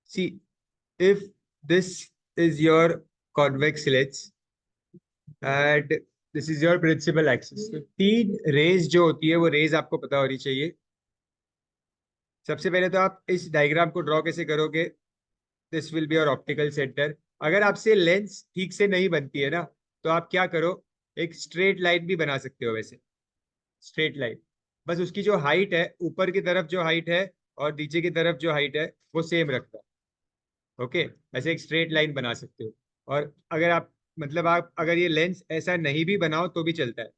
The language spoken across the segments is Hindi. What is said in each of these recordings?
See, if this is your convex lens and this is your principal axis, तो तीन रेज जो होती है वो रेज आपको पता होनी चाहिए। सबसे पहले तो आप इस डायग्राम को ड्रॉ कैसे करोगे? This will be your optical centre. अगर आपसे लेंस ठीक से नहीं बनती है ना, तो आप क्या करो, एक स्ट्रेट लाइन भी बना सकते हो। वैसे स्ट्रेट लाइन, बस उसकी जो हाइट है, ऊपर की तरफ जो हाइट है और नीचे की तरफ जो हाइट है वो सेम रखना। ओके, ऐसे एक स्ट्रेट लाइन बना सकते हो। और अगर आप मतलब आप अगर ये लेंस ऐसा नहीं भी बनाओ तो भी चलता है।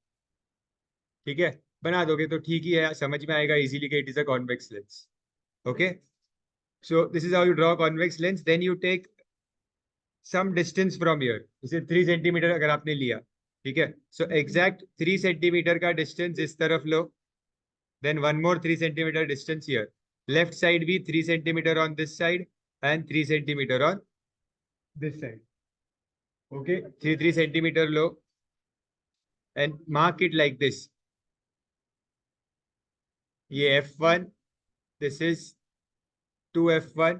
ठीक है, बना दोगे तो ठीक ही है, समझ में आएगा इजीली कि it is a convex lens. Okay, so this is how you draw convex lens. Then you take some distance from here, जैसे 3 सेंटीमीटर अगर आपने लिया, ठीक है, सो एग्जैक्ट 3 सेंटीमीटर का डिस्टेंस इस तरफ लो। Then one more 3 centimetre distance here, left side भी 3 centimetre on this side and 3 centimetre on this side. Okay, 3 3 centimetre लो and mark it like this. ये F1, this is 2F1,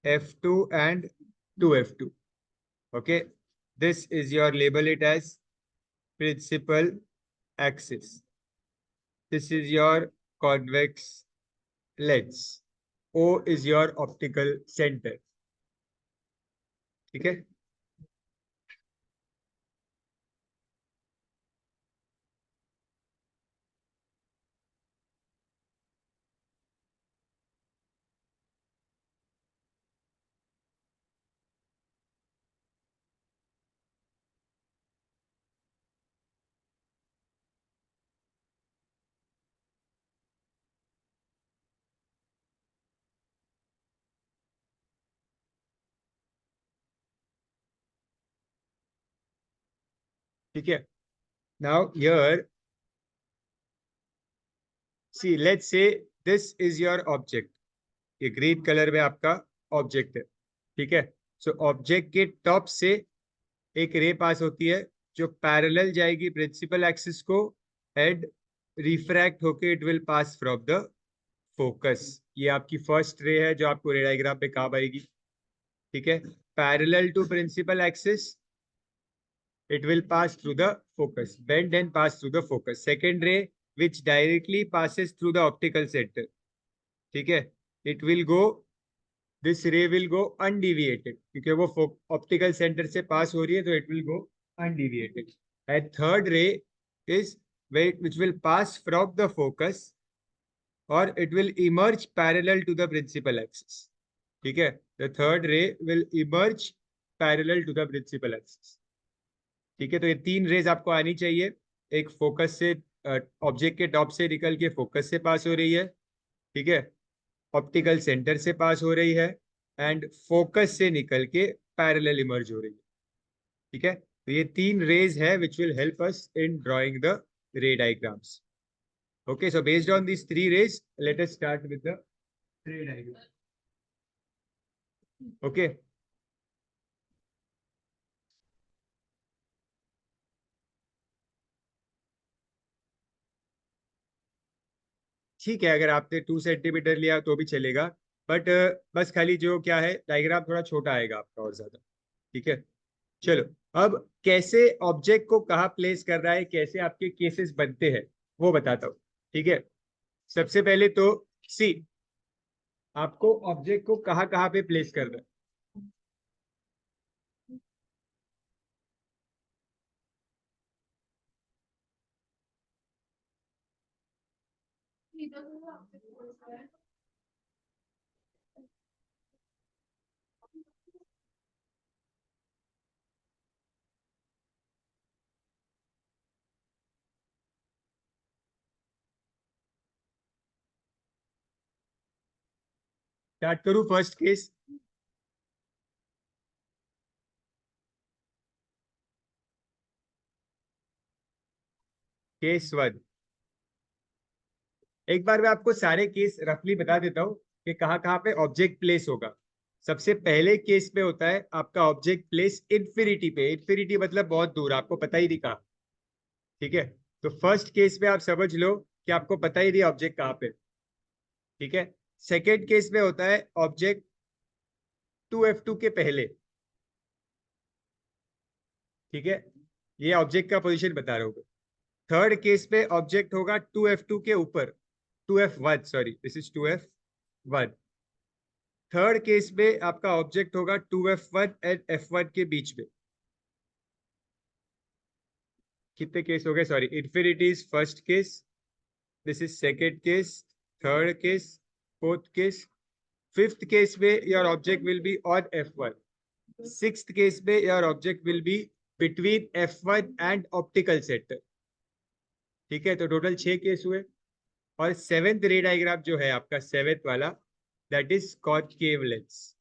F2 and 2F2. Okay, this is your label it as principal axis. This is your convex lens. O is your optical center. ठीक है? ठीक है, now here see, let's say this is your object. ये ग्रीन कलर में आपका ऑब्जेक्ट है। ठीक है, सो ऑब्जेक्ट के टॉप से एक रे पास होती है जो पैरेलल जाएगी प्रिंसिपल एक्सिस को एंड रिफ्रैक्ट होके it will pass from the focus. ये आपकी फर्स्ट रे है जो आपको रे डायग्राम पे काम आएगी। ठीक है, parallel to principal axis it will pass through the focus, bend and pass through the focus. Second ray which directly passes through the optical center, ठीक है, it will go, this ray will go undeviated क्योंकि वो ऑप्टिकल सेंटर से पास हो रही है, तो it will go undeviated. And third ray is which will pass from the focus or it will emerge parallel to the principal axis. ठीक है, the third ray will emerge parallel to the principal axis. ठीक है, तो ये तीन रेज आपको आनी चाहिए। एक फोकस से, ऑब्जेक्ट के टॉप से निकल के फोकस से पास हो रही है। ठीक है, ऑप्टिकल सेंटर से पास हो रही है एंड फोकस से निकल के पैरेलल इमर्ज हो रही है। ठीक है, तो ये तीन रेज है which will help us in drawing the ray diagrams. Okay, so based on this three rays let us start with the ray diagram. Okay, ठीक है, अगर आपने 2 सेंटीमीटर लिया तो भी चलेगा, बट बस खाली जो क्या है, डायग्राम थोड़ा छोटा आएगा आपका और ज्यादा। ठीक है, चलो, अब कैसे ऑब्जेक्ट को कहाँ प्लेस करना है, कैसे आपके केसेस बनते हैं वो बताता हूँ। ठीक है, सबसे पहले तो सी, आपको ऑब्जेक्ट को कहाँ कहाँ पे प्लेस करना है। स्टार्ट करूँ फर्स्ट केस। केस वन, एक बार मैं आपको सारे केस रफली बता देता हूँ कि कहाँ कहाँ पे ऑब्जेक्ट प्लेस होगा। सबसे पहले केस में होता है आपका ऑब्जेक्ट प्लेस इन्फिनिटी पे। इन्फिनिटी मतलब बहुत दूर, आपको पता ही नहीं कहाँ। ठीक है, तो फर्स्ट केस में आप समझ लो कि आपको पता ही नहीं ऑब्जेक्ट कहाँ पे। ठीक है। सेकेंड केस में होता है ऑब्जेक्ट 2F2 के पहले। ठीक है, ये ऑब्जेक्ट का पोजीशन बता रहा हूँ। थर्ड केस पे ऑब्जेक्ट होगा 2F2 के ऊपर, 2F1, sorry this is 2F1। Third case में आपका ऑब्जेक्ट होगा 2F1 एंड F1 के बीच में। कितने केस हो गए, sorry, infinity is first case, this is second case, third case, fourth case, fifth case में your object will be on F1, sixth case में your object will be between F1 and optical centre. ठीक है, तो टोटल 6 केस हुए। और सेवेंथ रे डायग्राम जो है आपका, सेवेंथ वाला, दैट इज कॉनकेव लेंस।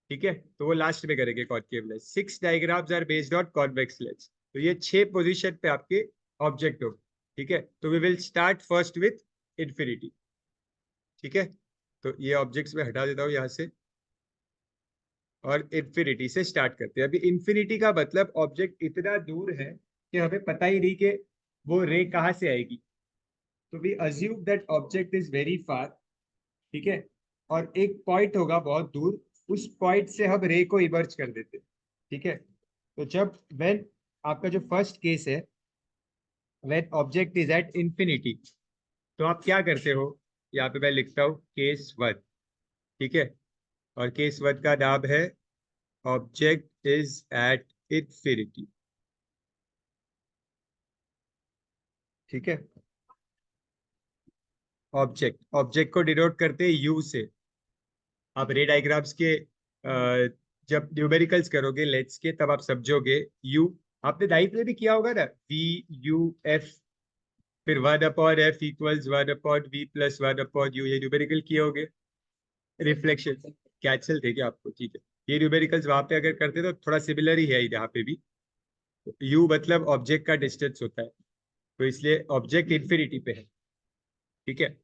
ठीक है, तो वो लास्ट में करेंगे concave lens. 6 diagrams are based on convex lens. तो ये 6 पोजीशन पे आपके ऑब्जेक्ट होंगे। ठीक है, तो we will start first with infinity. ठीक है, तो ये ऑब्जेक्ट्स में हटा देता हूँ यहाँ से, और इन्फिनिटी से स्टार्ट करते हैं। अभी इन्फिनिटी का मतलब ऑब्जेक्ट इतना दूर है कि हमें पता ही नहीं कि वो रे कहाँ से आएगी। तो we assume that object is very far. ठीक है, और एक पॉइंट होगा बहुत दूर, उस पॉइंट से हम रे को इमर्ज कर देते हैं। ठीक है, तो जब व्हेन आपका जो फर्स्ट केस है, when object is eight infinity, तो आप क्या करते हो, यहाँ पे मैं लिखता हूँ केस वन। ठीक है, और केस वन का नाम है ऑब्जेक्ट इज एट इंफिनिटी। ठीक है, ऑब्जेक्ट को डिनोट करते हैं यू से। आप रे डायग्राम्स के जब न्यूमेरिकल्स करोगे लेट्स के, तब आप समझोगे यू। आपने नाइन्थ में भी किया होगा ना, V U F, फिर 1/F इक्वल्स 1/V+1/U, ये न्यूमेरिकल किए होगे। रिफ्लेक्शन कैंसल थे क्या आपको? ठीक है, ये न्यूमेरिकल्स वहां पे अगर करते तो थोड़ा सिमिलर ही है यहाँ पे भी। यू मतलब ऑब्जेक्ट का डिस्टेंस होता है, तो इसलिए ऑब्जेक्ट इंफिनिटी पे है। ठीक है,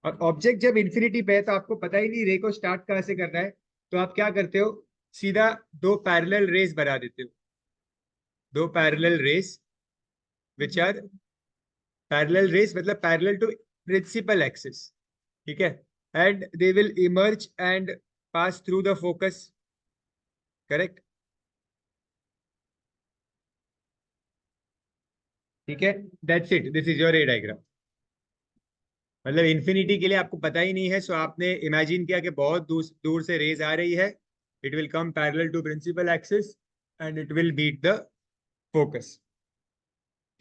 और ऑब्जेक्ट जब इंफिनिटी पे है तो आपको पता ही नहीं रे को स्टार्ट कहाँ से करना है। तो आप क्या करते हो, सीधा दो पैरेलल रेस बना देते हो। दो parallel rays which are, parallel rays मतलब पैरेलल टू प्रिंसिपल एक्सिस। ठीक है, and they will emerge and pass through the focus. Correct. ठीक है, that's it, this is your a diagram. मतलब इन्फिनिटी के लिए आपको पता ही नहीं है, सो आपने इमेजिन किया कि बहुत दूर दूर से रेज आ रही है, it will come parallel to principal axis and it will beat the focus.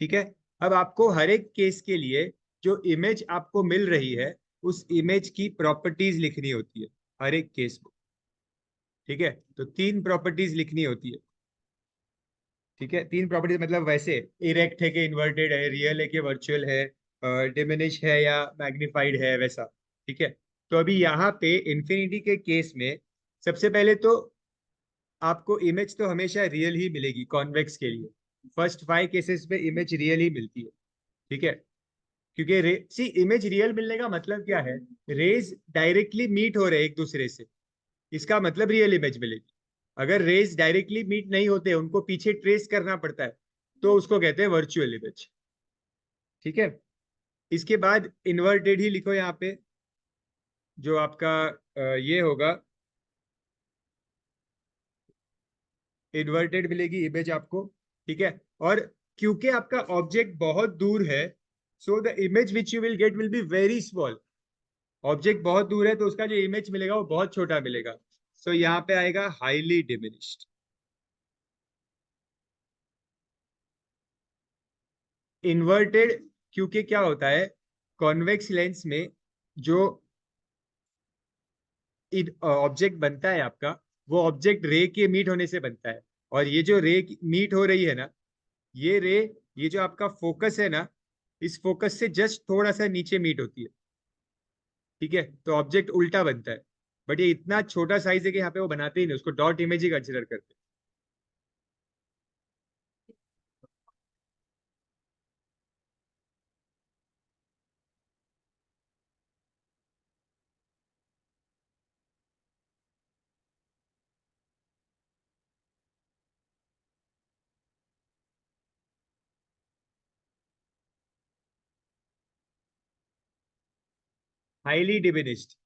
ठीक है, अब आपको हर एक केस के लिए जो इमेज आपको मिल रही है, उस इमेज की प्रॉपर्टीज लिखनी होती है हर एक केस में। ठीक है, तो 3 प्रॉपर्टीज लिखनी होती है। ठीक है, 3 प्रॉपर्टीज मतलब वैसे इरेक्ट है कि इन्वर्टेड है, रियल है कि वर्चुअल है, डिमिनिश है या मैग्नीफाइड है, वैसा। ठीक है, तो अभी यहाँ पे इंफिनिटी के केस में सबसे पहले तो आपको इमेज तो हमेशा रियल ही मिलेगी कॉन्वेक्स के लिए। फर्स्ट 5 केसेस में इमेज रियल ही मिलती है। ठीक है, क्योंकि रे सी इमेज रियल मिलने का मतलब क्या है, रेज डायरेक्टली मीट हो रहे हैं एक दूसरे से, इसका मतलब रियल इमेज मिलेगी। अगर रेज डायरेक्टली मीट नहीं होते, उनको पीछे ट्रेस करना पड़ता है, तो उसको कहते हैं वर्चुअल इमेज। ठीक है, इसके बाद इन्वर्टेड ही लिखो यहाँ पे, जो आपका ये होगा, इन्वर्टेड मिलेगी इमेज आपको। ठीक है, और क्योंकि आपका ऑब्जेक्ट बहुत दूर है, so the image which you will get will be very small. Object बहुत दूर है तो उसका जो इमेज मिलेगा वो बहुत छोटा मिलेगा। सो यहाँ पे आएगा हाईली डिमिनिश्ड। इन्वर्टेड, क्योंकि क्या होता है, कॉन्वेक्स लेंस में जो ऑब्जेक्ट बनता है आपका, वो ऑब्जेक्ट रे के मीट होने से बनता है। और ये जो रे मीट हो रही है ना, ये रे, ये जो आपका फोकस है ना, इस फोकस से जस्ट थोड़ा सा नीचे मीट होती है। ठीक है, तो ऑब्जेक्ट उल्टा बनता है। बट ये इतना छोटा साइज है कि यहाँ पे वो बनाते ही नहीं, उसको डॉट इमेज ही कंसिडर करते हैं। Highly diminished.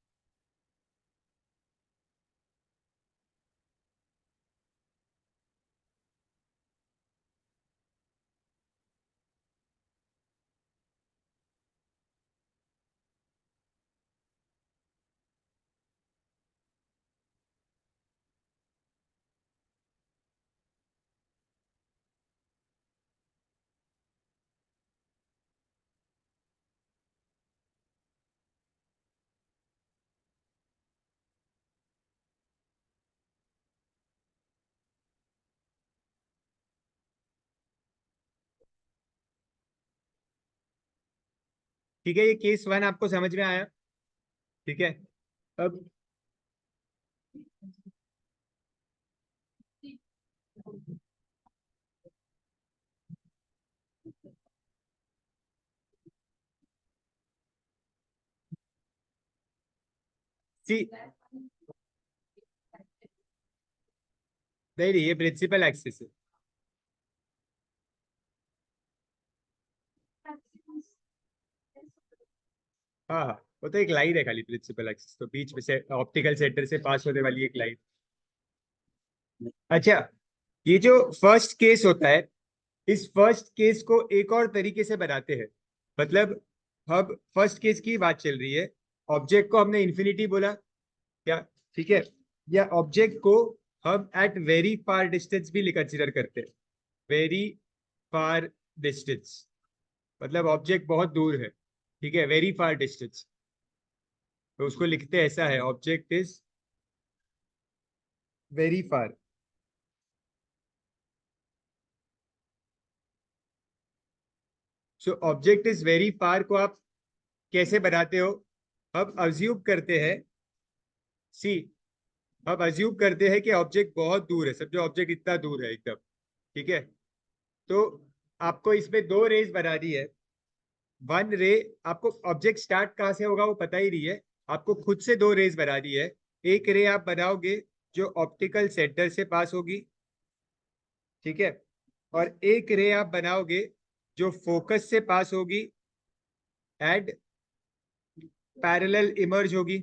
ठीक है, ये केस वन आपको समझ में आया। ठीक है, अब सी, नहीं नहीं, ये प्रिंसिपल एक्सिस है। हाँ हाँ, वो तो एक लाइन है खाली, प्रिंसिपल एक्सिस तो बीच में से ऑप्टिकल सेंटर से पास होने वाली एक लाइन। अच्छा, ये जो फर्स्ट केस होता है, इस फर्स्ट केस को एक और तरीके से बनाते हैं। मतलब अब फर्स्ट केस की बात चल रही है, ऑब्जेक्ट को हमने इन्फिनिटी बोला क्या, ठीक है, या ऑब्जेक्ट को हम एट वेरी फार डिस्टेंस भी कंसिडर करते हैं। वेरी फार डिस्टेंस मतलब ऑब्जेक्ट बहुत दूर है, ठीक है, वेरी फार डिस्टेंस। तो उसको लिखते ऐसा है, object is very far. So object is very फार को आप कैसे बनाते हो? अब अज्यूम करते हैं, सी, अब अज्यूम करते हैं कि ऑब्जेक्ट बहुत दूर है, समझो ऑब्जेक्ट इतना दूर है एकदम, ठीक है। तो आपको इसमें दो रेज बनानी है। वन रे, आपको ऑब्जेक्ट स्टार्ट कहाँ से होगा वो पता ही नहीं है, आपको खुद से दो रेज बनानी है। एक रे आप बनाओगे जो ऑप्टिकल सेंटर से पास होगी, ठीक है, और एक रे आप बनाओगे जो फोकस से पास होगी एंड पैरेलल इमर्ज होगी।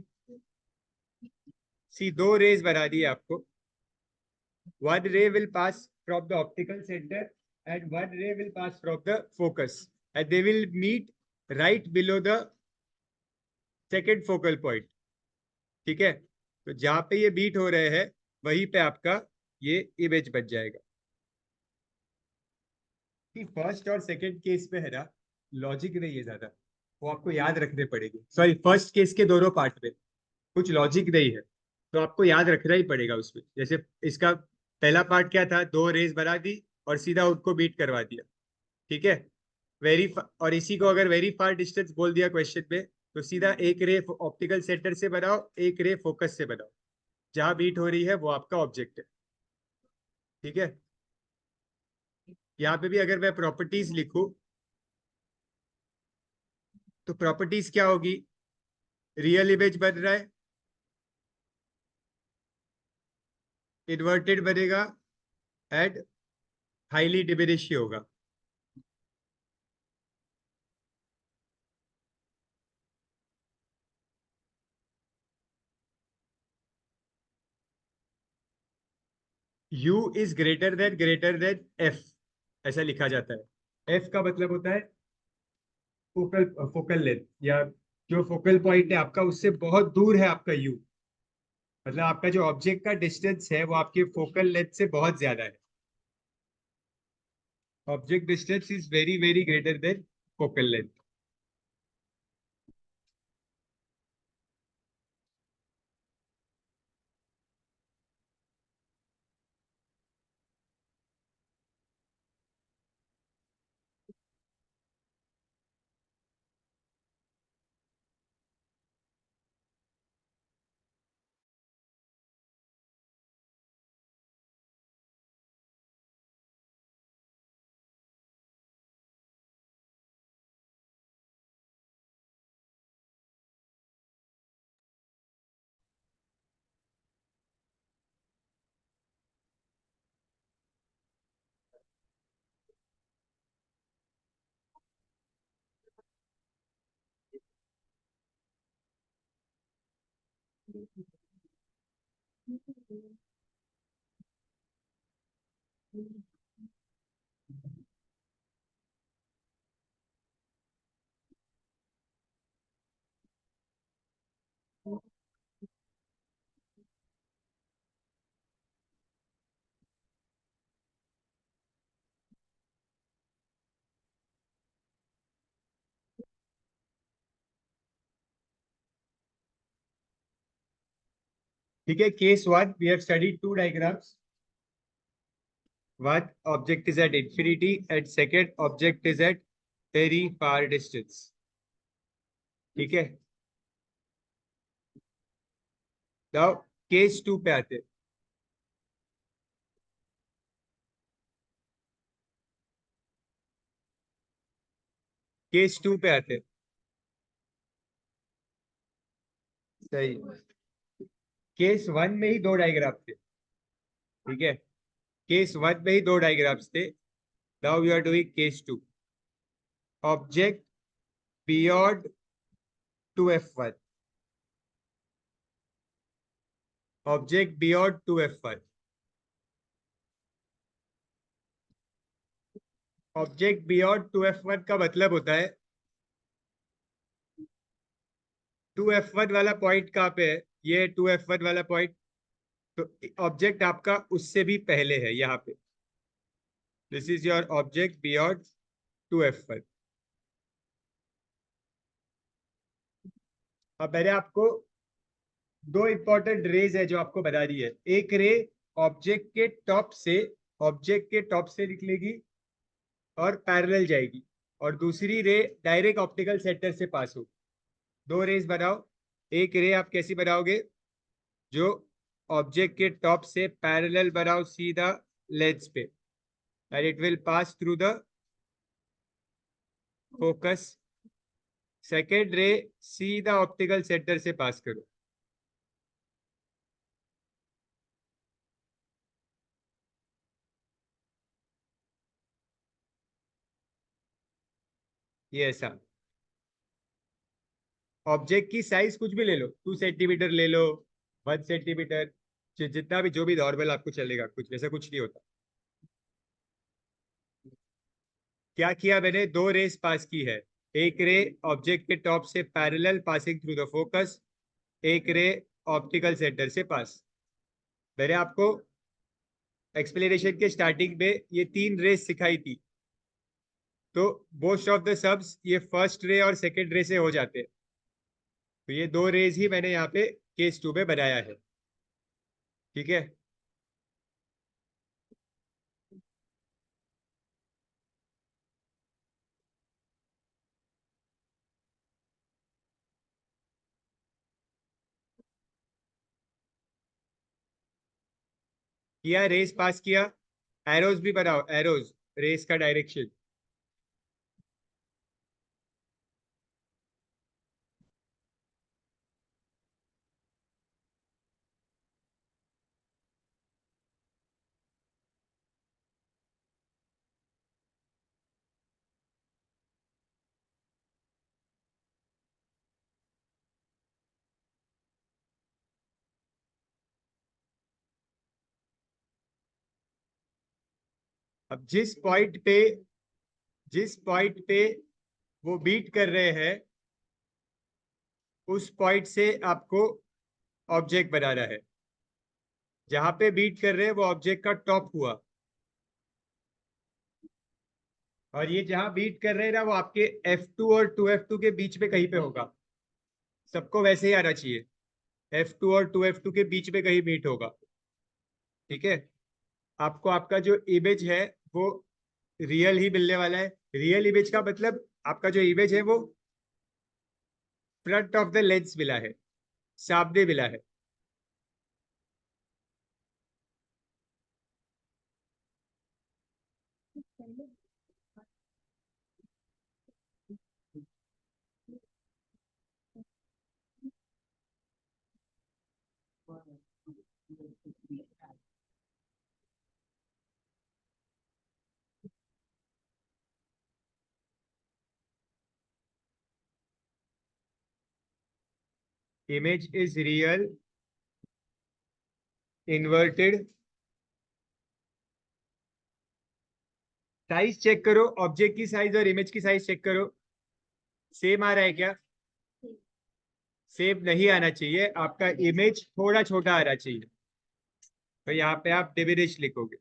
सी, दो रेज बना दी है आपको। One ray will pass from the optical center and one ray will pass from the focus, and they will meet right below the second focal point. ठीक है, तो जहां पे ये बीट हो रहे हैं वहीं पे आपका ये इमेज बन जाएगा। कि फर्स्ट और सेकंड केस में है ना, लॉजिक नहीं है ज्यादा, वो आपको याद रखने पड़ेगी। सॉरी, फर्स्ट केस के दोनों पार्ट में कुछ लॉजिक नहीं है, तो आपको याद रखना ही पड़ेगा उसमें। जैसे इसका पहला पार्ट क्या था, दो रेस बना दी और सीधा उनको बीट करवा दिया, ठीक है। और इसी को अगर वेरी फार डिस्टेंस बोल दिया क्वेश्चन में, तो सीधा एक रे ऑप्टिकल सेंटर से बनाओ, एक रे फोकस से बनाओ, जहां बीट हो रही है वो आपका ऑब्जेक्ट है, ठीक है। यहाँ पे भी अगर मैं प्रॉपर्टीज लिखूं, तो प्रॉपर्टीज क्या होगी? रियल इमेज बन रहा है, इन्वर्टेड बनेगा एंड हाईली डिमिनिश होगा। U is greater than F, ऐसा लिखा जाता है। एफ का मतलब होता है फोकल फोकल लेंथ, या जो फोकल पॉइंट है आपका उससे बहुत दूर है आपका यू, मतलब आपका जो ऑब्जेक्ट का डिस्टेंस है वो आपके फोकल लेंथ से बहुत ज्यादा है। Object distance is very very greater than focal length. ठीक है, case one we have studied two diagrams. One object is at infinity and second object is at very far distance. ठीक है. Now केस टू पे आते हैं. केस टू पे आते हैं. सही. केस वन में ही दो डायग्राम थे. ठीक है, केस वन में ही दो डायग्राम्स थे. Now we are doing case two. Object beyond 2f1. Object beyond 2f1. Object beyond 2f1 का मतलब होता है 2f1 वाला पॉइंट कहाँ पे है. ये 2f1 वाला पॉइंट. तो ऑब्जेक्ट आपका उससे भी पहले है यहाँ पे. This is your object beyond 2f1. अब मैंने आपको दो इंपॉर्टेंट रेज है जो आपको बता दी है. एक रे ऑब्जेक्ट के टॉप से निकलेगी और पैरेलल जाएगी, और दूसरी रे डायरेक्ट ऑप्टिकल सेंटर से पास हो. दो रेज बनाओ. एक रे आप कैसी बनाओगे, जो ऑब्जेक्ट के टॉप से पैरेलल बनाओ सीधा लेंस पे, and it will pass through the focus. Second रे सीधा ऑप्टिकल सेंटर से पास करो. ये ऐसा. ऑब्जेक्ट की साइज कुछ भी ले लो, 2 सेंटीमीटर ले लो, 1 सेंटीमीटर, जितना भी, जो भी नॉर्मल आपको चलेगा, कुछ वैसा कुछ नहीं होता. क्या किया मैंने, दो रेस पास की है. एक रे ऑब्जेक्ट के टॉप से parallel passing through the focus, एक रे ऑप्टिकल सेंटर से पास. मैंने आपको एक्सप्लेनेशन के स्टार्टिंग में ये तीन रेस सिखाई थी. तो मोस्ट ऑफ द सब्स ये फर्स्ट रे और सेकेंड रे से हो जाते हैं. तो ये दो रेज ही मैंने यहाँ पे केस टू में बनाया है. ठीक है. किया, रेस पास किया. एरोज भी बनाओ, एरोज, रेस का डायरेक्शन. अब जिस पॉइंट पे वो बीट कर रहे हैं, उस पॉइंट से आपको ऑब्जेक्ट बनाना है. जहां पे बीट कर रहे हैं वो ऑब्जेक्ट का टॉप हुआ, और ये जहां बीट कर रहे हैं ना, वो आपके F2 और 2f2 के बीच में कहीं पे होगा. सबको वैसे ही आना चाहिए. F2 और 2f2 के बीच में कहीं बीट होगा. ठीक है. आपको आपका जो इमेज है वो रियल ही मिलने वाला है. रियल इमेज का मतलब आपका जो इमेज है वो फ्रंट ऑफ द लेंस मिला है, सामने मिला है. Image is real inverted, size check करो, ऑब्जेक्ट की साइज और इमेज की साइज चेक करो, सेम आ रहा है क्या? सेम नहीं आना चाहिए, आपका इमेज थोड़ा छोटा आना चाहिए, तो यहाँ पे आप डिमिनिश लिखोगे।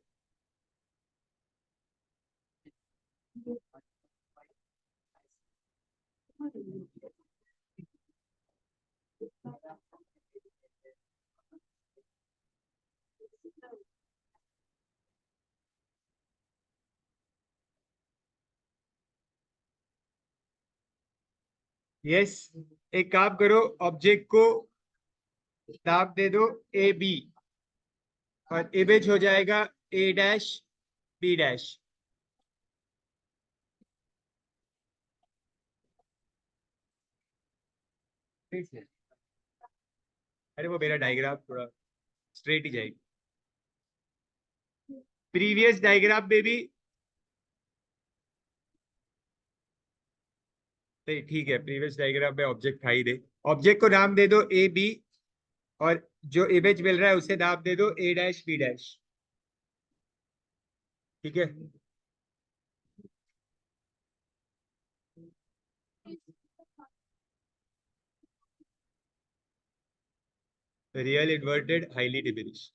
यस, एक काम करो, ऑब्जेक्ट को नाम दे दो ए बी, और इमेज हो जाएगा ए डैश बी डैश। अरे वो मेरा डायग्राम थोड़ा स्ट्रेट ही जाएगी। प्रीवियस डायग्राम में भी नहीं, ठीक है, प्रीवियस डायग्राम में ऑब्जेक्ट था ही नहीं, ऑब्जेक्ट को नाम दे दो ए बी, और जो इमेज मिल रहा है उसे नाम दे दो ए डैश बी डैश। ठीक है, real, inverted, highly diminished.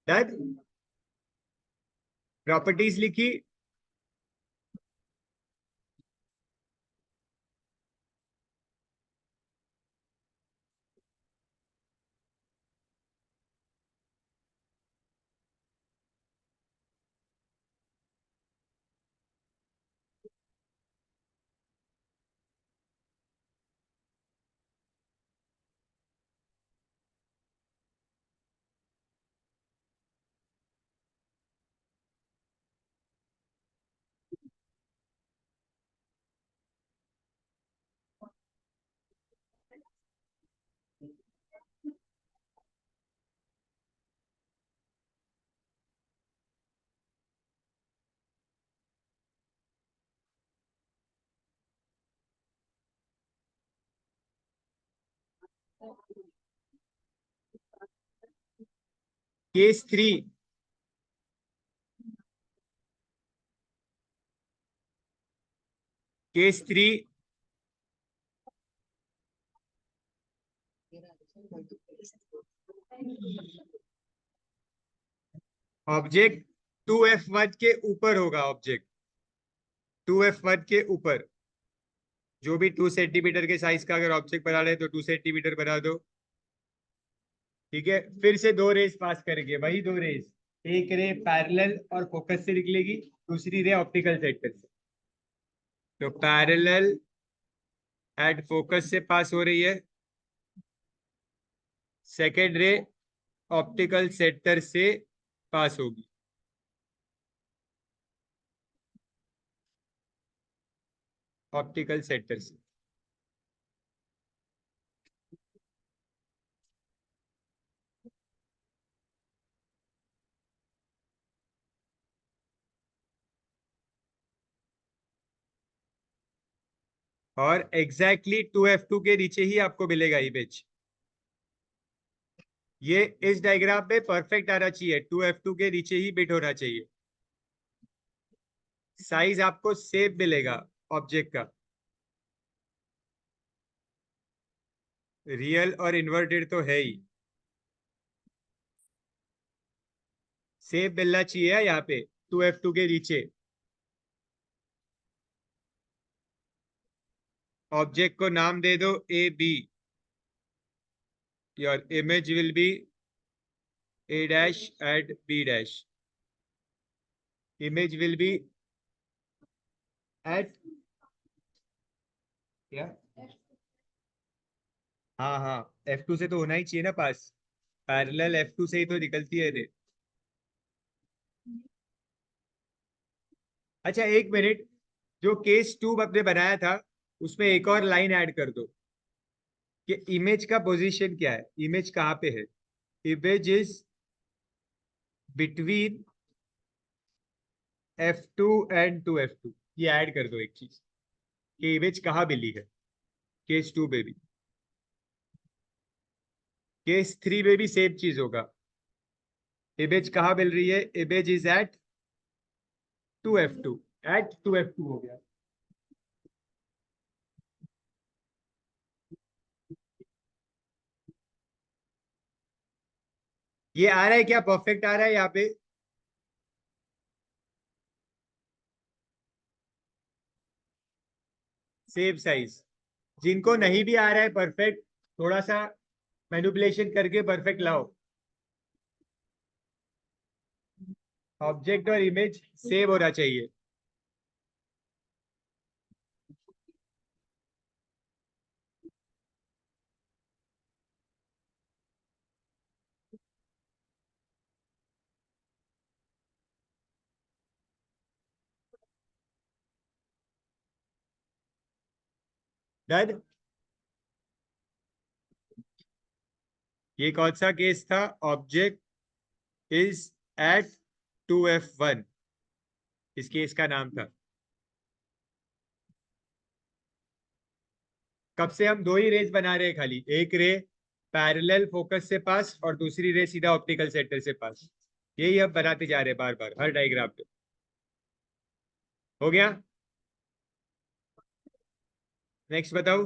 Done, properties लिखी। केस 3, केस 3, ऑब्जेक्ट 2F1 के ऊपर होगा, ऑब्जेक्ट 2F1 के ऊपर, जो भी 2 सेंटीमीटर के साइज का अगर ऑब्जेक्ट बना रहे तो 2 सेंटीमीटर बना दो। ठीक है, फिर से दो रेस पास करेंगे, वही दो रेस, एक रे पैरेलल और फोकस से निकलेगी, दूसरी रे ऑप्टिकल सेक्टर से। तो पैरेलल एट फोकस से पास हो रही है, सेकेंड रे ऑप्टिकल सेक्टर से पास होगी। ऑप्टिकल सेक्टर से। और एग्जैक्टली 2F2 के नीचे ही आपको मिलेगा इमेज। ये इस डायग्राम में परफेक्ट आना चाहिए, 2F2 के नीचे ही बिट होना चाहिए। साइज आपको सेम मिलेगा ऑब्जेक्ट का, रियल और इन्वर्टेड तो है ही, सेम मिलना चाहिए यहाँ पे 2F2 के नीचे। ऑब्जेक्ट को नाम दे दो A B, your image will be A dash at B dash, image will be at, क्या, हाँ हाँ, F2 से तो होना ही चाहिए ना पास, पैरेलल F2 से ही तो निकलती है रे। अच्छा एक मिनट, जो केस 2 आपने बनाया था उसमें एक और लाइन ऐड कर दो कि इमेज का पोजीशन क्या है, इमेज कहाँ पे है। image is between F2 and 2F2। ये ऐड कर दो एक चीज कि इमेज कहाँ मिली है केस 2 में भी, केस 3 में भी सेम चीज होगा। इमेज कहाँ मिल रही है, image is eight 2F2, eight 2F2 हो गया। ये आ रहा है क्या, परफेक्ट आ रहा है यहाँ पे? Same size. जिनको नहीं भी आ रहा है परफेक्ट, थोड़ा सा मैनिपुलेशन करके परफेक्ट लाओ। ऑब्जेक्ट और इमेज सेम होना चाहिए। डन। ये कौन सा केस था, ऑब्जेक्ट इज एट 2F1, इस केस का नाम था। कब से हम दो ही रेज बना रहे हैं खाली, एक रे पैरेलल फोकस से पास और दूसरी रे सीधा ऑप्टिकल सेंटर से पास। यही हम बनाते जा रहे हैं बार बार हर डायग्राम पे। हो गया। नेक्स्ट बताओ।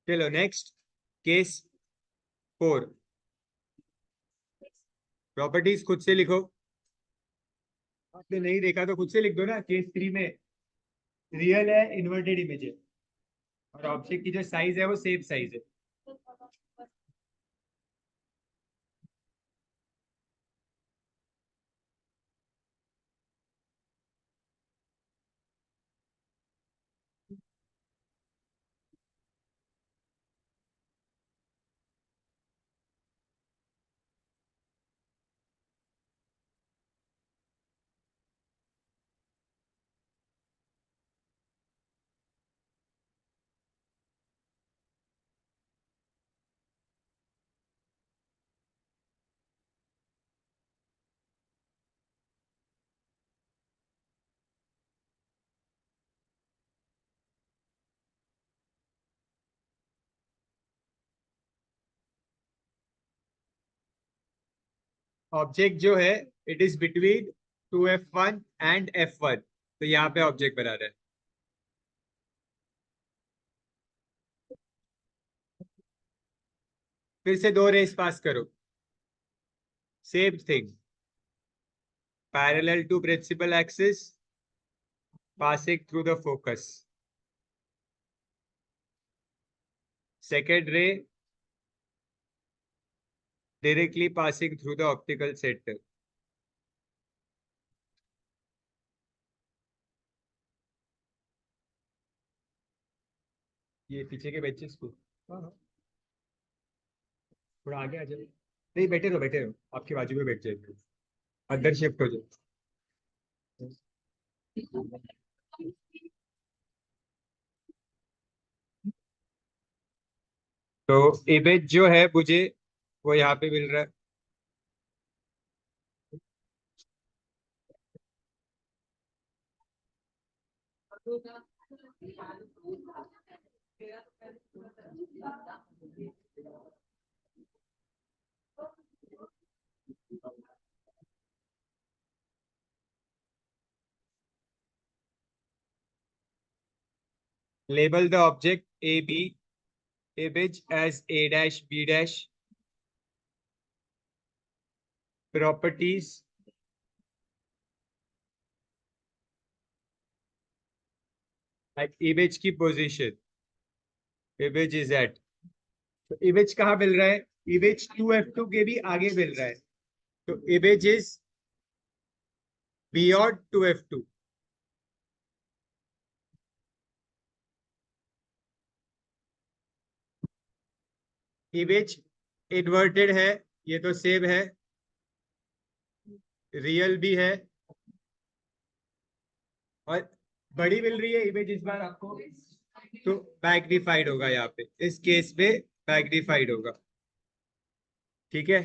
चलो नेक्स्ट, केस 4। प्रॉपर्टीज खुद से लिखो। आपने नहीं देखा तो खुद से लिख दो ना। केस 3 में रियल है, इन्वर्टेड इमेज है, और ऑब्जेक्ट की जो साइज है वो सेम साइज है। ऑब्जेक्ट जो है it is between 2F1 and F1, तो यहाँ पे ऑब्जेक्ट बना रहा है। फिर से दो रेस पास करो, same thing, parallel to principal axis, passing through the focus. Second ray directly passing through the optical center. ये पीछे के बेंचेस को, हाँ हाँ, थोड़ा आगे आ जाओ। नहीं, बैठे रहो, आपके बाजू में बैठ जाएंगे, अंदर शिफ्ट हो जाओ। तो इमेज जो है मुझे वो यहाँ पे मिल रहा है। Label the object AB image as A dash B dash properties at image की पोजीशन, इमेज इज एट, तो इमेज कहाँ मिल रहा है? इमेज 2f2 के भी आगे मिल रहा है, तो image is beyond 2f2। Image inverted है, ये तो सेम है, रियल भी है, और बड़ी मिल रही है इमेज इस बार आपको, तो मैग्निफाइड होगा यहाँ पे, इस केस में मैग्निफाइड होगा। ठीक है,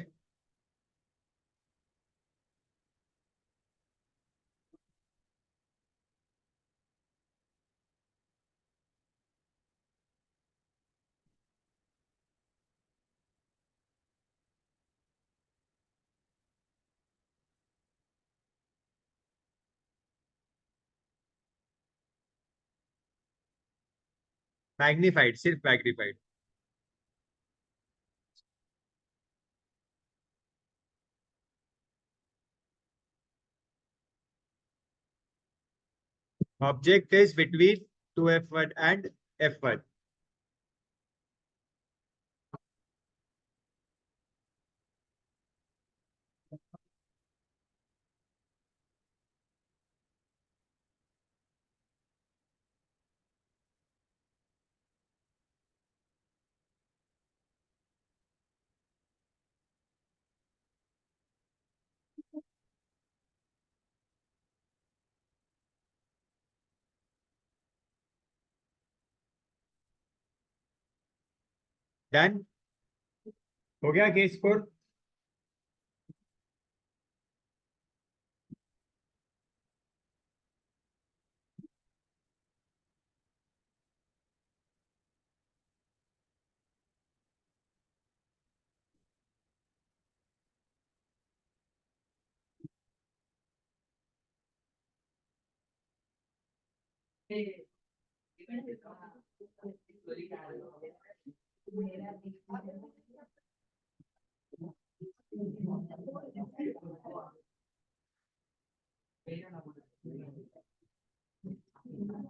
मैग्निफाइड, सिर्फ magnified. Object is between 2f1 and f1। Done, हो गया केस 4।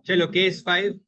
चलो केस 5।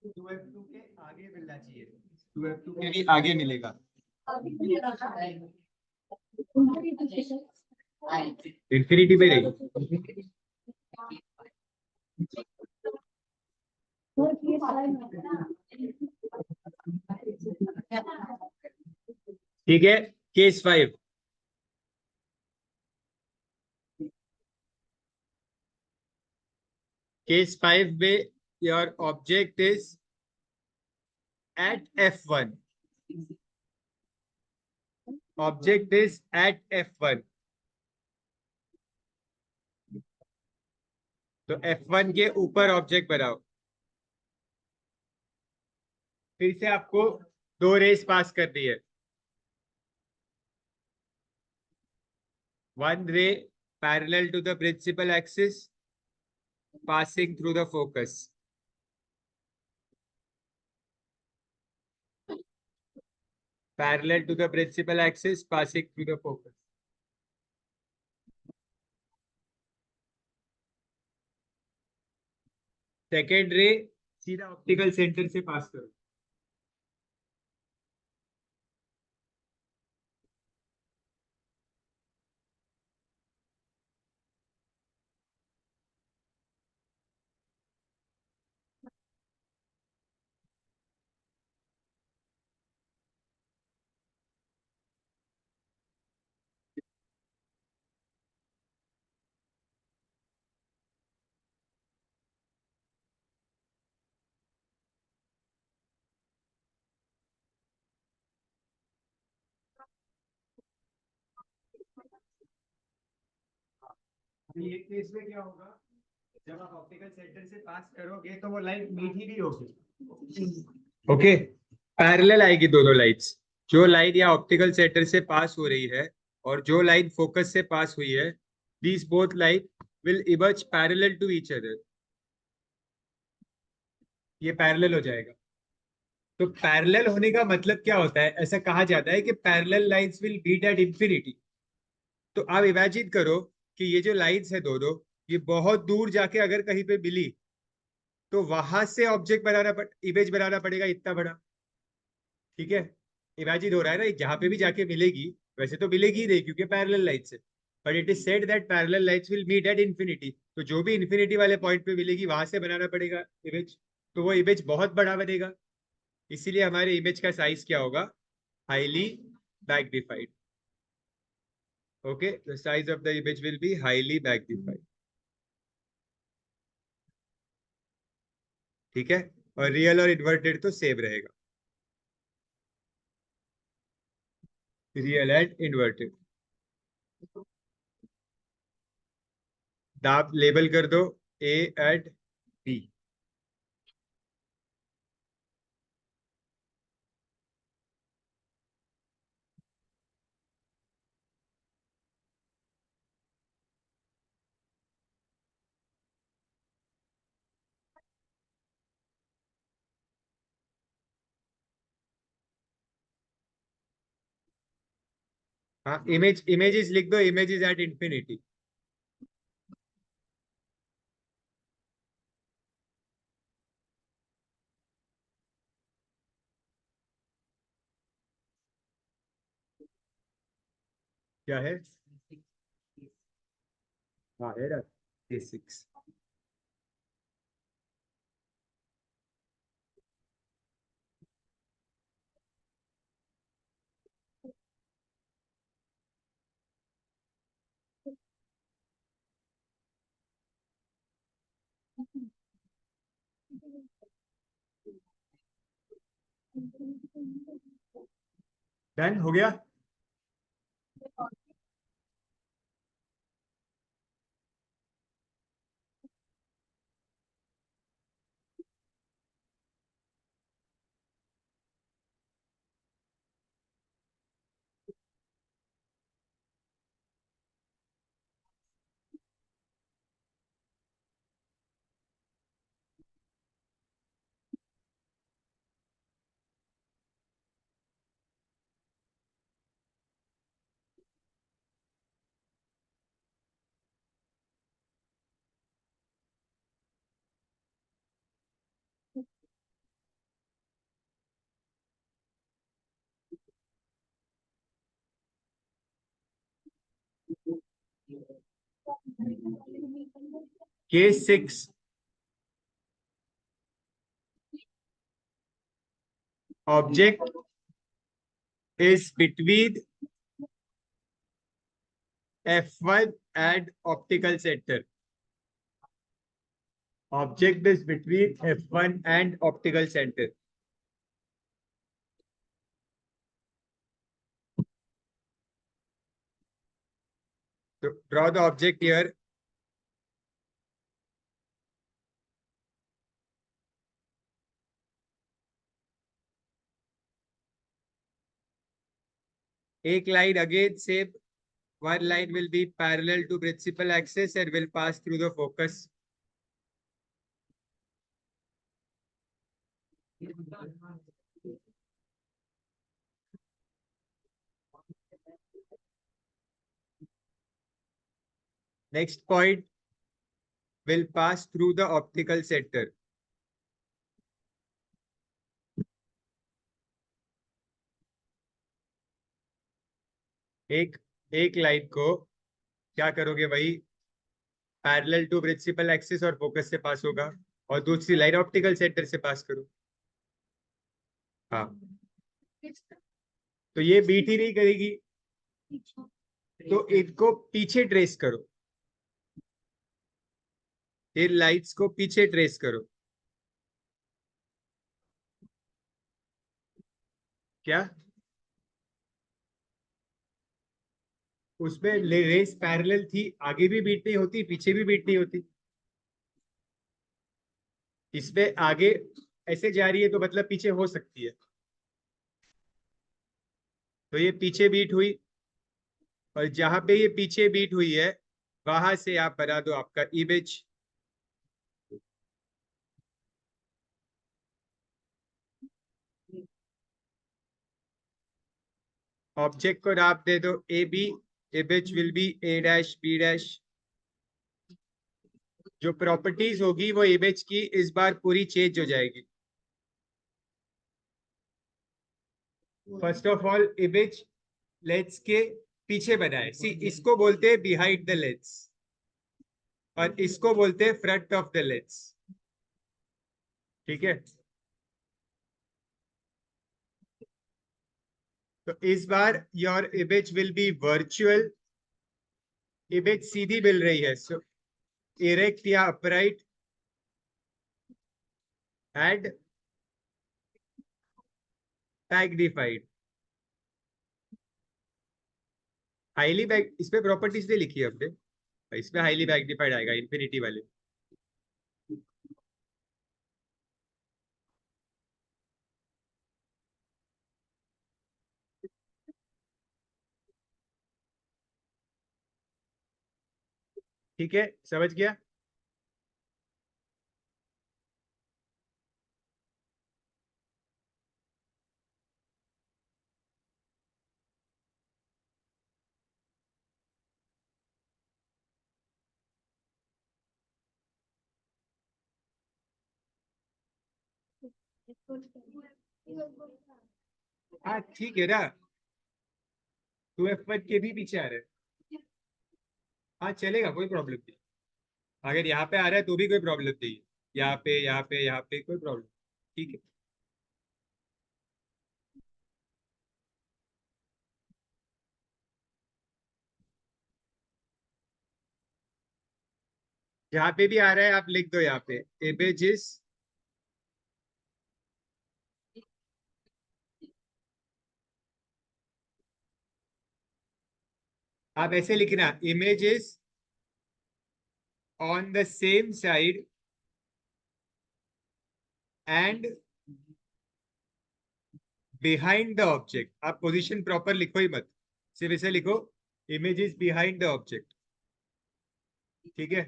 टू एफ टू के आगे मिलना चाहिए, 2f2 के भी आगे मिलेगा, इंफिनिटी पे नहीं। ठीक है, केस 5। केस 5 में your object is at f1, object is at f1, तो f1 के ऊपर ऑब्जेक्ट बनाओ। फिर से आपको दो रेस पास करनी है, one ray parallel to the principal axis passing through the focus। parallel to the principal axis passing through the focus. Second रे सीधा ऑप्टिकल सेंटर से पास करो. ये केस में क्या होगा, जब आप ऑप्टिकल सेंटर से पास करोगे तो वो लाइट मीठी भी होगी. ओके, पैरेलल आएगी दोनों लाइट्स. जो लाइट या ऑप्टिकल सेंटर से पास हो रही है और जो लाइट फोकस से पास हुई है, these both light will emerge parallel to each other. ये पैरेलल हो जाएगा. तो पैरेलल होने का मतलब क्या होता है, ऐसा कहा जाता है कि parallel lights will beat at infinity. तो आप इमेजिन करो कि ये जो लाइट्स है दोनों, ये बहुत दूर जाके अगर कहीं पे मिली तो वहां से ऑब्जेक्ट इमेज बनाना पड़ेगा इतना बड़ा. ठीक है, इमेजिन हो रहा है ना, जहां पे भी जाके मिलेगी, वैसे तो मिलेगी ही नहीं क्योंकि पैरेलल लाइट्स है. But it is said that parallel lights will meet at infinity. तो जो भी इंफिनिटी वाले पॉइंट पे मिलेगी वहां से बनाना पड़ेगा इमेज. तो वो इमेज बहुत बड़ा बनेगा. इसीलिए हमारे इमेज का साइज क्या होगा, highly magnified. Okay, the size of the image will be highly magnified. ठीक है, और रियल और इन्वर्टेड तो सेम रहेगा, रियल एंड इन्वर्टेड. आप लेबल कर दो ए एंड बी. हाँ, इमेजेस लिख दो, इमेजेस एट इंफिनिटी. क्या है, हाँ है ना, सिक्स. डन हो गया. Case 6, object is between F1 and optical center. Object is between F1 and optical center. So draw the object here. एक line again same. One line will be parallel to principal axis and will pass through the focus. Next point will pass through the optical center. एक एक लाइन को क्या करोगे, वही पैरेलल टू प्रिंसिपल एक्सिस और फोकस से पास होगा, और दूसरी लाइन ऑप्टिकल सेंटर से पास करो। हाँ, तो ये बीट ही नहीं करेगी, तो इनको पीछे ट्रेस करो, इन लाइट्स को पीछे ट्रेस करो। क्या उसमें रेस पैरेलल थी, आगे भी बीट नहीं होती, पीछे भी बीट नहीं होती। इसमें आगे ऐसे जा रही है तो मतलब पीछे हो सकती है, तो ये पीछे बीट हुई, और जहां पे ये पीछे बीट हुई है वहां से आप बना दो आपका इमेज। ऑब्जेक्ट को नाम दे दो A B, image will be A dash B dash. जो प्रॉपर्टीज होगी वो इमेज की इस बार पूरी चेंज हो जाएगी। First of all image lens के पीछे बनाए, सी इसको बोलते हैं बिहाइंड द लेंस, और इसको बोलते हैं फ्रंट ऑफ द लेंस। ठीक है, तो इस बार your image will be virtual, image सीधी मिल रही है, सो इरेक्ट या upright and magnified. Highly mag इसमें प्रॉपर्टीज नहीं लिखी है हमने, इसमें हाईली मैग्निफाइड आएगा इन्फिनिटी वाले। ठीक है, समझ गया। हाँ ठीक है ना, टू एफ वन के भी पीछे आ रहे हैं। हाँ चलेगा, कोई प्रॉब्लम नहीं। अगर यहाँ पे आ रहा है तो भी कोई प्रॉब्लम नहीं है, यहाँ पे यहाँ पे यहाँ पे कोई प्रॉब्लम। ठीक है, जहाँ पे भी आ रहा है आप लिख दो यहाँ पे इमेजेस। आप ऐसे लिखना, images on the same side and behind the object. आप पोजीशन प्रॉपर लिखो ही मत, सिर्फ ऐसे लिखो इमेजेस बिहाइंड द ऑब्जेक्ट। ठीक है,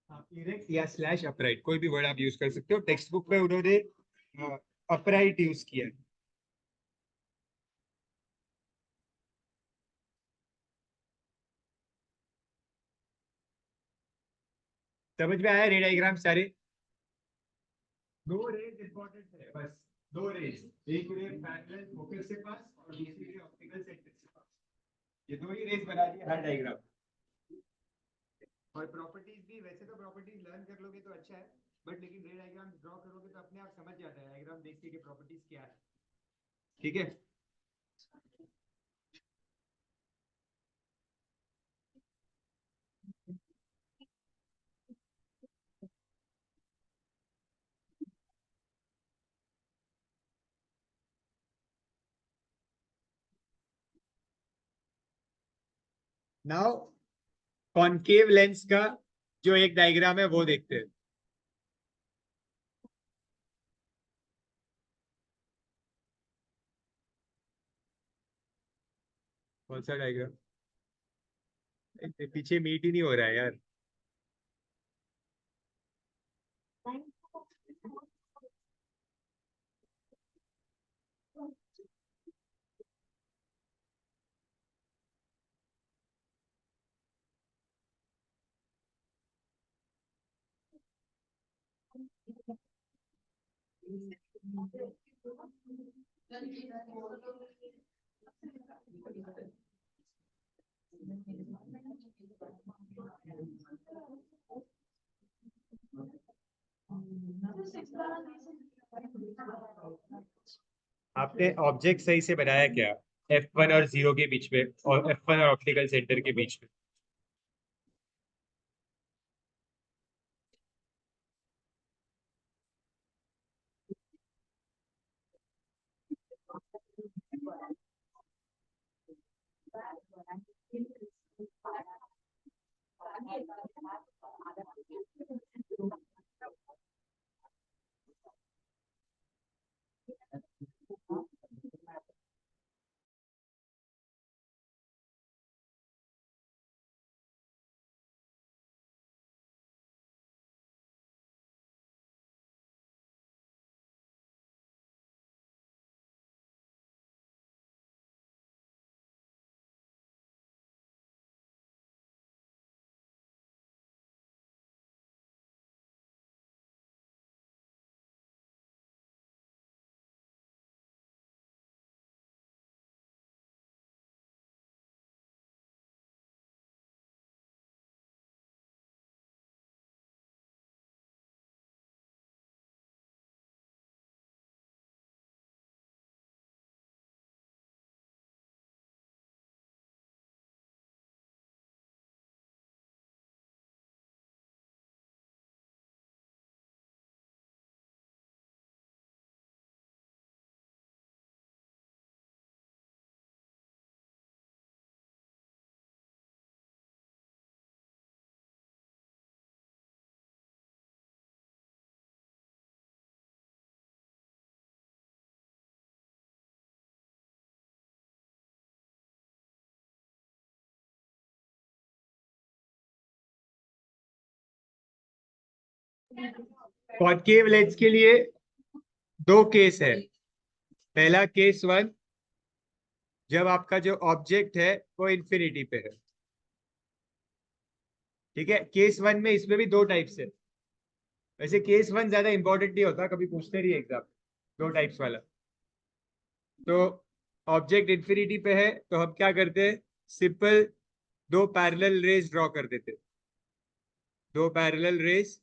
आप इरेक्ट या स्लैश अपराइट कोई भी वर्ड आप यूज कर सकते हो, टेक्स्ट बुक में उन्होंने अपराइट यूज किया है। समझ में आया रे डायग्राम सारे? दो रेज इंपॉर्टेंट है बस, दो रेज, एक रे पैरेलल फोकस से पास और दूसरी रे ऑप्टिकल सेंटर से पास। ये दो ही रेज बना दिए हर डायग्राम। और प्रॉपर्टीज भी, वैसे तो प्रॉपर्टीज लर्न कर लोगे तो अच्छा है, बट लेकिन रे डायग्राम ड्रॉ करोगे तो अपने आप समझ जाता है डायग्राम देख के कि प्रॉपर्टीज क्या है। ठीक है, नाउ कॉनकेव लेंस का जो एक डायग्राम है वो देखते हैं। कौन सा डायग्राम? पीछे मीट ही नहीं हो रहा है यार। आपने ऑब्जेक्ट सही से बनाया क्या? F1 और 0 के बीच में और F1 और ऑप्टिकल सेंटर के बीच में। कॉनकेव लेंस के लिए दो केस है। पहला केस वन, जब आपका जो ऑब्जेक्ट है वो इंफिनिटी पे है। ठीक है, केस वन में इसमें भी दो टाइप्स है। वैसे केस वन ज्यादा इंपॉर्टेंट नहीं होता, कभी पूछते नहीं एग्जाम दो टाइप्स वाला। तो ऑब्जेक्ट इंफिनिटी पे है तो हम क्या करते हैं, सिंपल दो पैरेलल रेज ड्रॉ कर देते, दो पैरेलल रेज।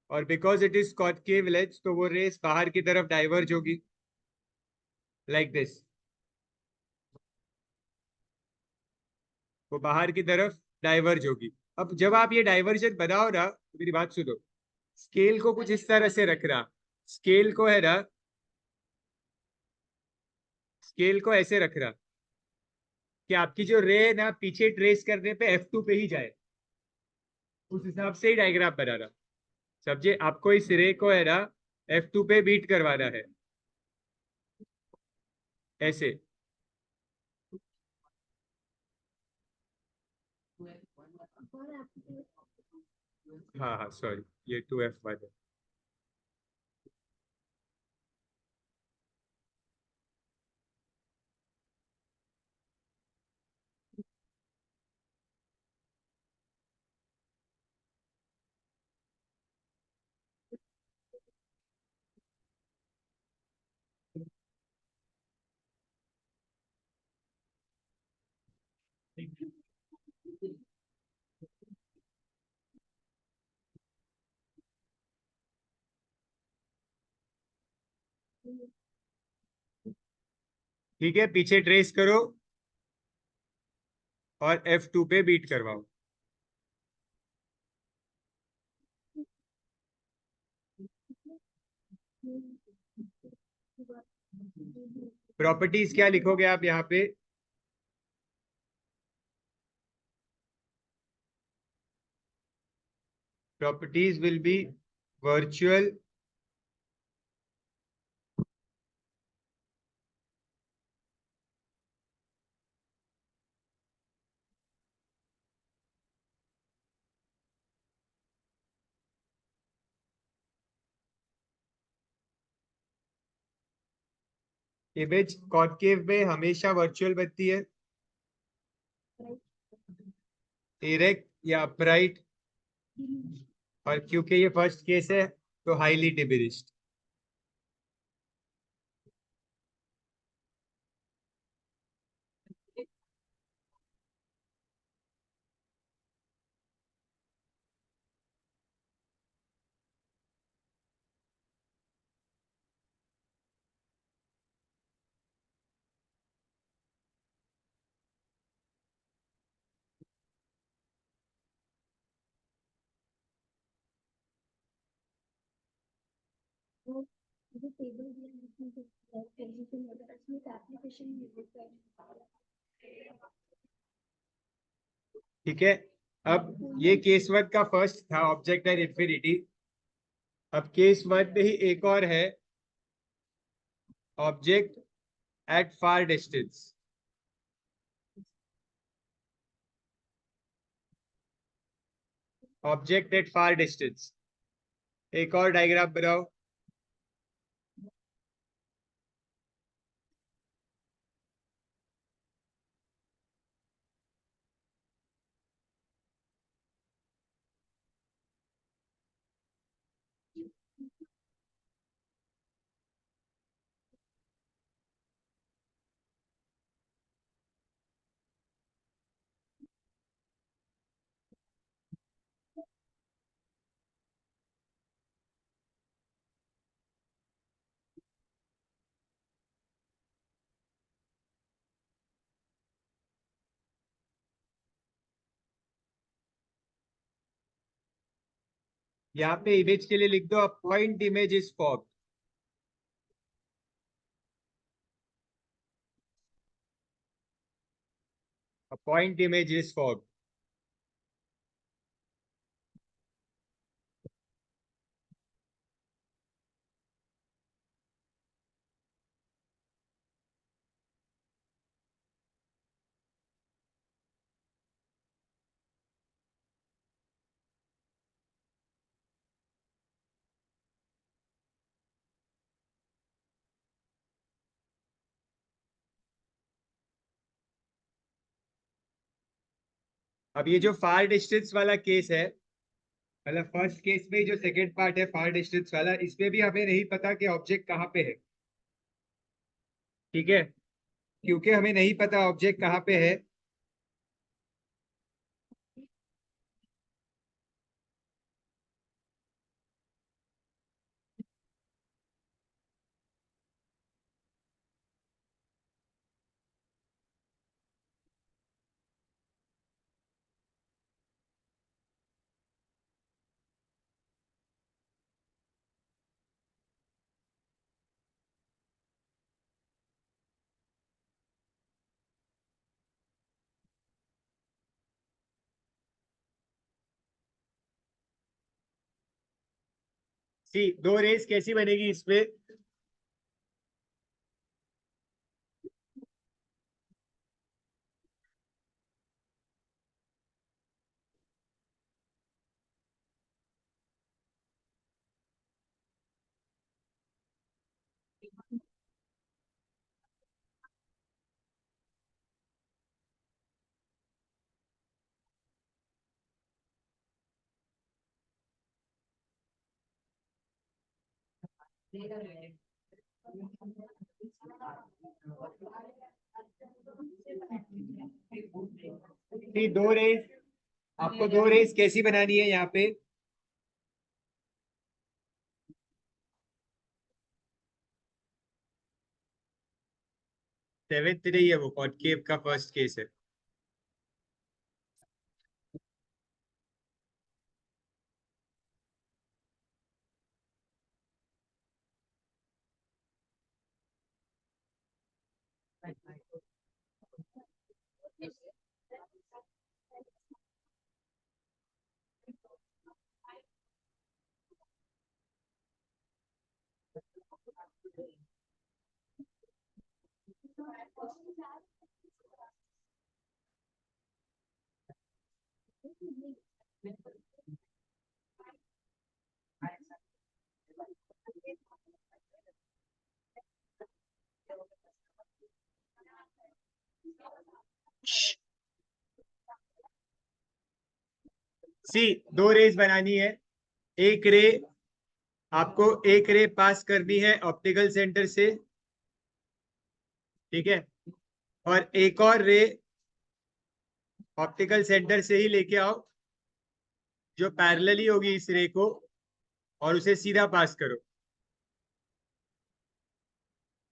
और because it is concave lens तो वो रेस बाहर की तरफ डाइवर्ज होगी, लाइक दिस। वो बाहर की तरफ डाइवर्ज होगी। अब जब आप ये डाइवर्जन बनाओ ना, तो मेरी बात सुनो, स्केल को कुछ इस तरह से रखना, स्केल को है ना, स्केल को ऐसे रखना कि आपकी जो रे है ना पीछे ट्रेस करने पे F2 पे ही जाए, उस हिसाब से ही डायग्राम बनाना। समझे? आपको इस रे को है ना F2 पे बीट करवाना है, ऐसे। हाँ हाँ सॉरी, ये 2F1 है। ठीक है, पीछे ट्रेस करो और F2 पे बीट करवाओ। प्रॉपर्टीज क्या लिखोगे आप यहाँ पे? Properties will be virtual image. Concave में हमेशा वर्चुअल बनती है, इरेक्ट या अपराइट। और क्योंकि ये फर्स्ट केस है तो हाईली डिमिनिश्ड। वो जो टेबल दिया है उसमें जो पोजीशन वगैरह इसमें एप्लीकेशन यूज कर ठीक है, अब ये केस वन का फर्स्ट था, ऑब्जेक्ट एट इंफिनिटी। अब केस वन में ही एक और है, object at far distance. Object at far distance, एक और डायग्राम बनाओ। यहाँ पे इमेज के लिए लिख दो, a point image is formed. A point image is formed. अब ये जो फार डिस्टेंस वाला केस है, मतलब फर्स्ट केस में जो सेकंड पार्ट है फार डिस्टेंस वाला, इसमें भी हमें नहीं पता कि ऑब्जेक्ट कहाँ पे है। ठीक है, क्योंकि हमें नहीं पता ऑब्जेक्ट कहाँ पे है, सी दो रेस कैसी बनेगी इसमें। सी दो रेस, आपको दो रेस कैसी बनानी है यहाँ पे। सेवेंथ नहीं है वो, कॉनकेव का फर्स्ट केस है। सी दो रेस बनानी है, एक रे आपको एक रे पास करनी है ऑप्टिकल सेंटर से, ठीक है, और एक और रे ऑप्टिकल सेंटर से ही लेके आओ जो पैरेलली होगी इस रे को, और उसे सीधा पास करो।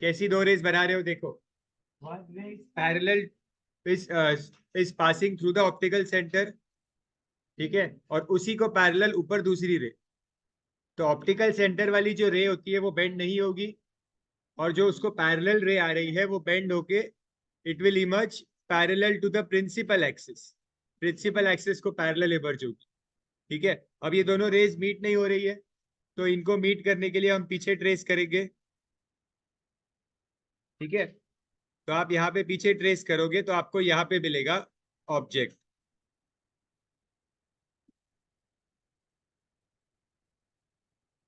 कैसी दो रेज बना रहे हो देखो, one ray parallel is passing through the optical centre, ठीक है, और उसी को पैरेलल ऊपर दूसरी रे। तो ऑप्टिकल सेंटर वाली जो रे होती है वो बेंड नहीं होगी, और जो उसको पैरेलल रे आ रही है वो बेंड होके it will emerge parallel to the principal axis, principal axis को पैरेलल इमर्ज होगी, ठीक है। अब ये दोनों रेज मीट नहीं हो रही है, तो इनको मीट करने के लिए हम पीछे ट्रेस करेंगे, ठीक है। तो आप यहाँ पे पीछे ट्रेस करोगे तो आपको यहाँ पे मिलेगा ऑब्जेक्ट।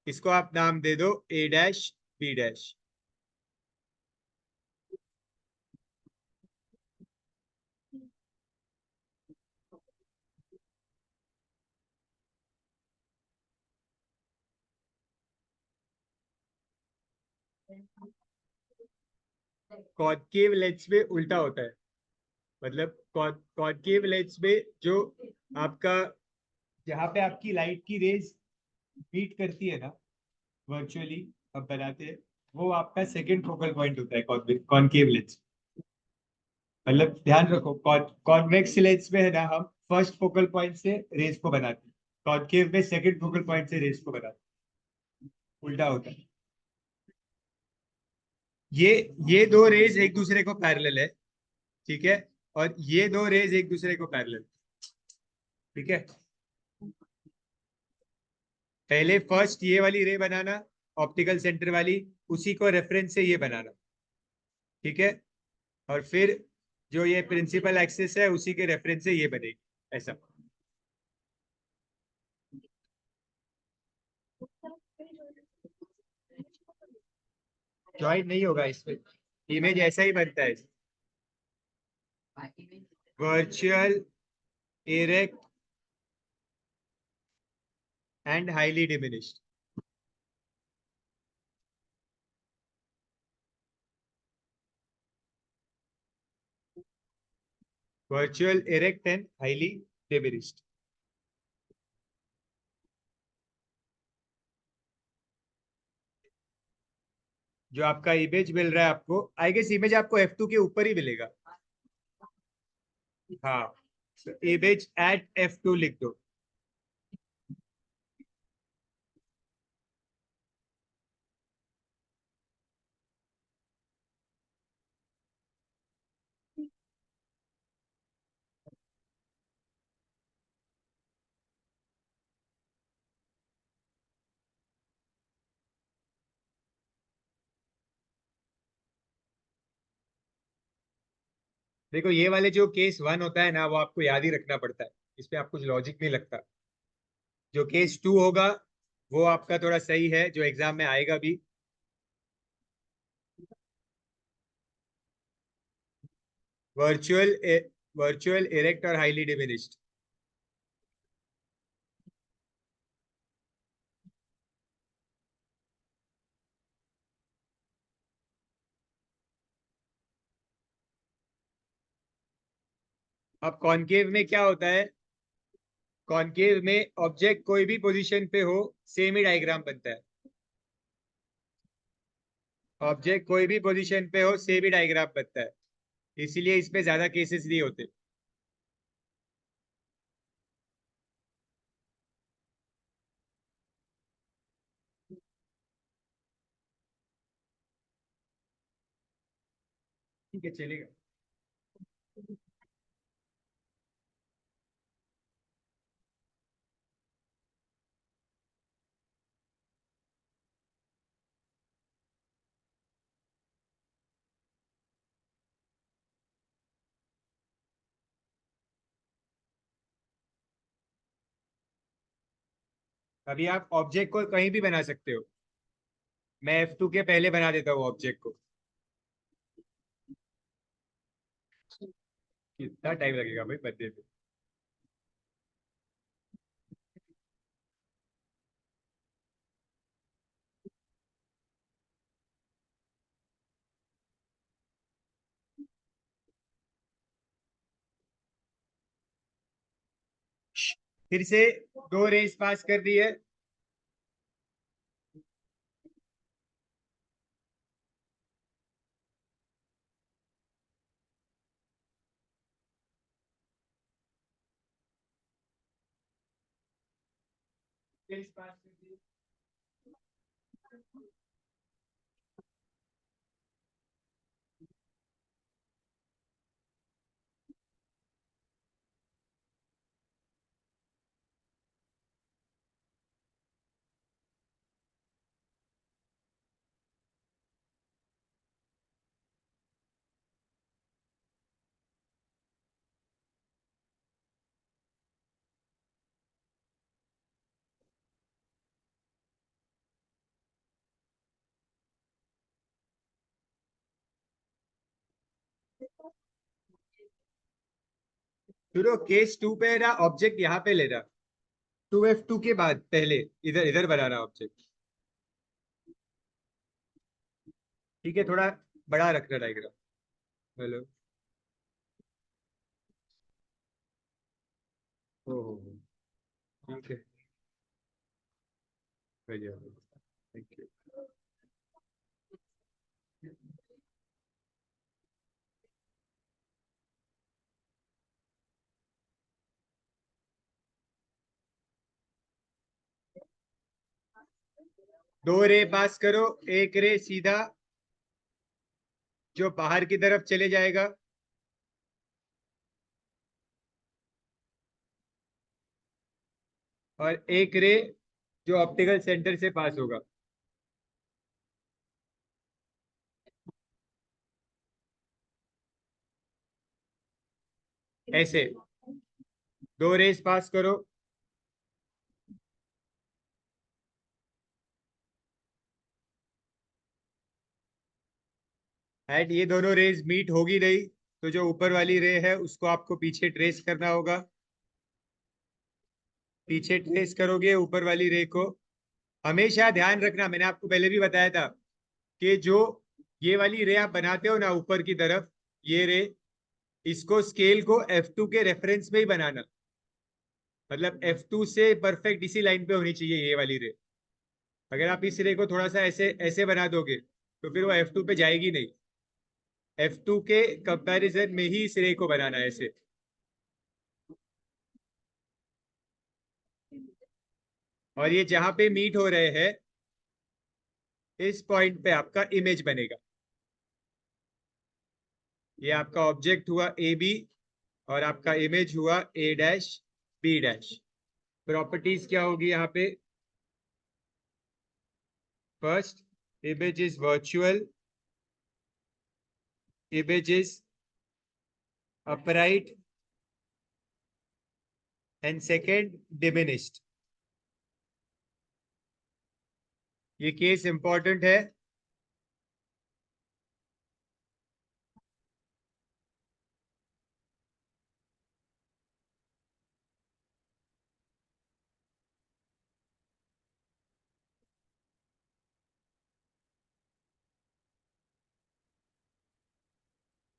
इसको आप नाम दे दो A dash B dash. Concave lens में उल्टा होता है, मतलब कॉनकेव लेंस में जो आपका, जहाँ पे आपकी लाइट की रेज बीट करती है ना वर्चुअली, अब बनाते हैं, वो आपका सेकंड फोकल पॉइंट होता है कॉनकेव लेंस। मतलब ध्यान रखो, कॉन्वेक्स लेंस में है ना हम फर्स्ट फोकल पॉइंट से रेज को बनाते हैं, कॉनकेव में सेकंड फोकल पॉइंट से रेज को बनाते हैं, उल्टा होता है। ये ये दो रेज एक दूसरे को पैरेलल है, ठीक है, और ये दो रेज एक दूसरे को पैरेलल, ठीक है। पहले फर्स्ट ये वाली रे बनाना ऑप्टिकल सेंटर वाली, उसी को रेफरेंस से ये बनाना, ठीक है, और फिर जो ये प्रिंसिपल एक्सिस है उसी के रेफरेंस से ये बनेगी, ऐसा। ज्वाइन नहीं होगा इसमें, इमेज ऐसा ही बनता है, virtual erect and highly diminished. Virtual erect and highly diminished. जो आपका इमेज मिल रहा है आपको, आई गेस इमेज आपको F2 के ऊपर ही मिलेगा। हाँ, इमेज एट F2 लिख दो। देखो ये वाले जो केस वन होता है ना वो आपको याद ही रखना पड़ता है, इसमें आपको कुछ लॉजिक नहीं लगता। जो केस टू होगा वो आपका थोड़ा सही है, जो एग्जाम में आएगा भी। वर्चुअल वर्चुअल इरेक्ट और हाईली डिमिनिश्ड। अब कॉनकेव में क्या होता है, कॉनकेव में ऑब्जेक्ट कोई भी पोजीशन पे हो सेम ही डायग्राम बनता है, ऑब्जेक्ट कोई भी पोजीशन पे हो सेम ही डायग्राम बनता है, इसीलिए इसमें ज्यादा केसेस नहीं होते। ठीक है, चलेगा। अभी आप ऑब्जेक्ट को कहीं भी बना सकते हो, मैं F2 के पहले बना देता हूँ ऑब्जेक्ट को। कितना टाइम लगेगा भाई बनने में। फिर से दो रेस पास कर दी है, रेस पास कर दी। सुनो, केस 2 पे ना ऑब्जेक्ट यहाँ पे ले रहा, 2F2 के बाद पहले इधर इधर बना रहा ऑब्जेक्ट। ठीक है, थोड़ा बड़ा रखना डायग्राम। हेलो, ओहो, ठीक है, बढ़िया, थैंक यू। दो रे पास करो, एक रे सीधा जो बाहर की तरफ चले जाएगा, और एक रे जो ऑप्टिकल सेंटर से पास होगा। ऐसे दो रेस पास करो, एंड ये दोनों रेज मीट होगी नहीं, तो जो ऊपर वाली रे है उसको आपको पीछे ट्रेस करना होगा। पीछे ट्रेस करोगे ऊपर वाली रे को। हमेशा ध्यान रखना, मैंने आपको पहले भी बताया था कि जो ये वाली रे आप बनाते हो ना ऊपर की तरफ, ये रे, इसको स्केल को F2 के रेफरेंस में ही बनाना। मतलब F2 से परफेक्ट इसी लाइन पे होनी चाहिए ये वाली रे। अगर आप इस रे को थोड़ा सा ऐसे ऐसे बना दोगे तो फिर वो F2 पे जाएगी नहीं। F2 के कंपैरिजन में ही इस रे को बनाना है ऐसे। और ये जहां पे मीट हो रहे हैं, इस पॉइंट पे आपका इमेज बनेगा। ये आपका ऑब्जेक्ट हुआ ए बी, और आपका इमेज हुआ ए डैश बी डैश। प्रॉपर्टीज क्या होगी यहाँ पे? First, image is virtual, image is upright, and second diminished. ये केस इंपॉर्टेंट है।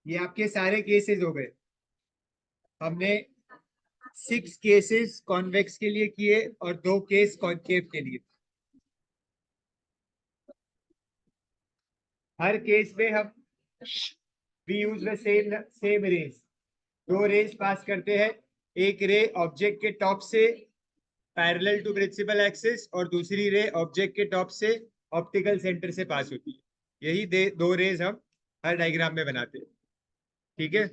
ये आपके सारे केसेस हो गए। हमने 6 केसेस कॉन्वेक्स के लिए किए और 2 केस कॉनकेव के लिए। हर केस में हम we use the same rays. दो रेज पास करते हैं, एक रे ऑब्जेक्ट के टॉप से पैरेलल टू प्रिंसिपल एक्सिस और दूसरी रे ऑब्जेक्ट के टॉप से ऑप्टिकल सेंटर से पास होती है। यही दो रेज हम हर डायग्राम में बनाते हैं। ठीक है।